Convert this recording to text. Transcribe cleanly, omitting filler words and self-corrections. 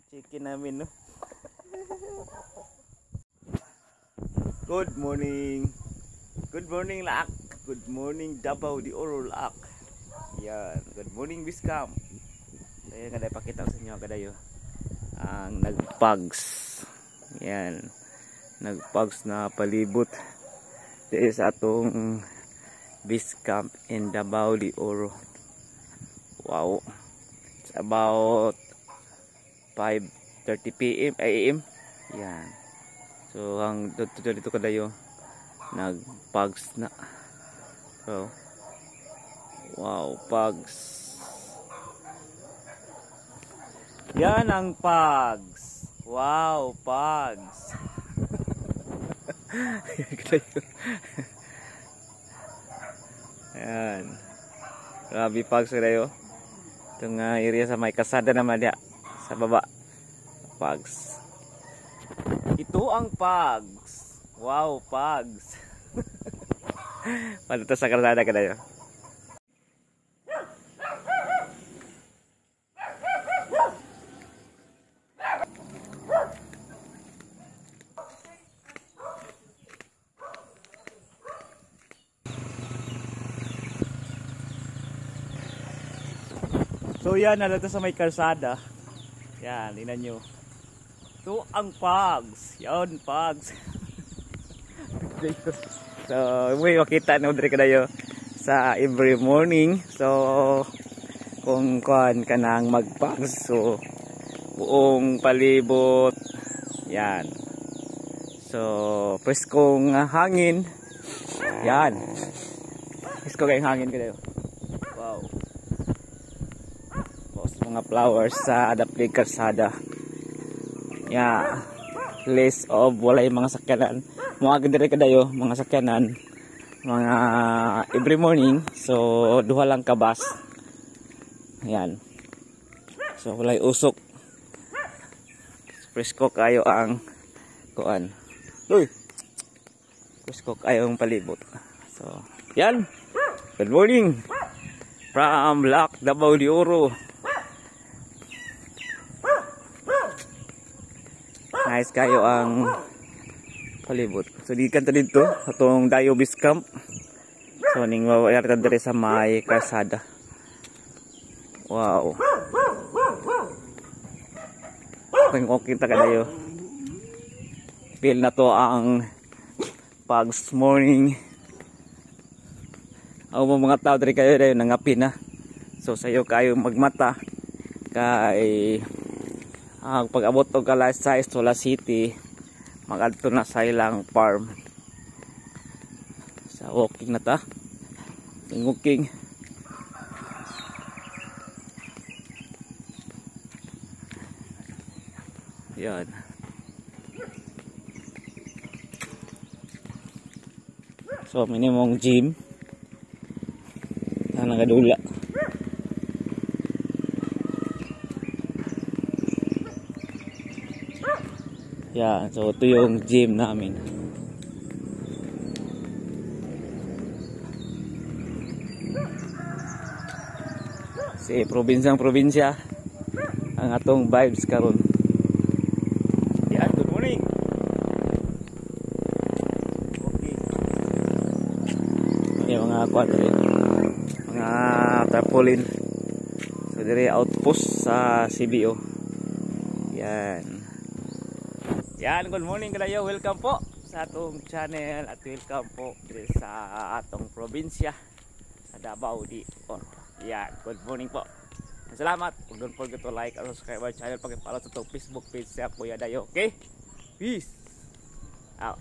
chicken namin, no? Good morning. Good morning, Laak. Good morning, Davao de Oro, Laak. Yan. Good morning, Biskam. Ayan, kada pakita ko sa inyo kadayo ang nagpugs. Yan. Nagpugs na palibot. Dito sa atong Biskam in Davao de Oro. Wow. It's about 5:30 AM. Yan. So ang dito kadayo nagpugs na. So wow, pugs. Yan ang pugs. Wow, pugs. Yan. Grabe pugs kadayo. Itong area sa may kasada naman diya sa baba. Pugs. Ito ang pugs. Wow, pugs. Paluto sa kalsada kadayo. So yan, nalito sa may kalsada. Yan, tingnan nyo. Ito ang pugs. Yan, pugs. So, may makita na udre kadayo sa every morning. So, kung kuan ka nang magpugs, so buong palibot. Yan. So, preskong hangin. Yan. Presko kayong hangin kadayo. Wow. Mga flowers sa adaplig kalsada. Yeah. List of walay mga sakyanan. Mga dire kadayo mga sakyanan. Mga every morning. So duha lang ka bus. Yan. So walay usok. Presko kayo ang kuan. Uy. Presko kayo ang palibot. So yan. Good morning. From Laak, Davao de Oro. Nice kayo ang palibot. So di kanto dito atong Dayo Biskam. So ning wawayar ta dire sa may kalsada. Wow. Kung kita kadayo. Feel na to ang pugs morning. Ang mga tao dire kayo dayo nangapi na. So sayo kayo magmata kay ang pag-abot og alas 6 to Las City magadto na sa ilang farm. Sa walking na ta. Walking. Yan. So minimum gym. Nang gadula. Yeah, so ito yung gym namin. Si probinsya ang atong vibes karon. Yeah, good morning. Okay. Yung mga kwadre, mga tarpaulin. So dire outpost sa CBO. Yan. Yan, good morning kadayo. Welcome po sa atong channel at welcome po sa atong probinsya sa Davao de Oro. Yan, good morning po. Salamat. Don't forget to like and subscribe our channel. Pag-follow sa itong Facebook page sa Kuya Dayo. Okay? Peace out.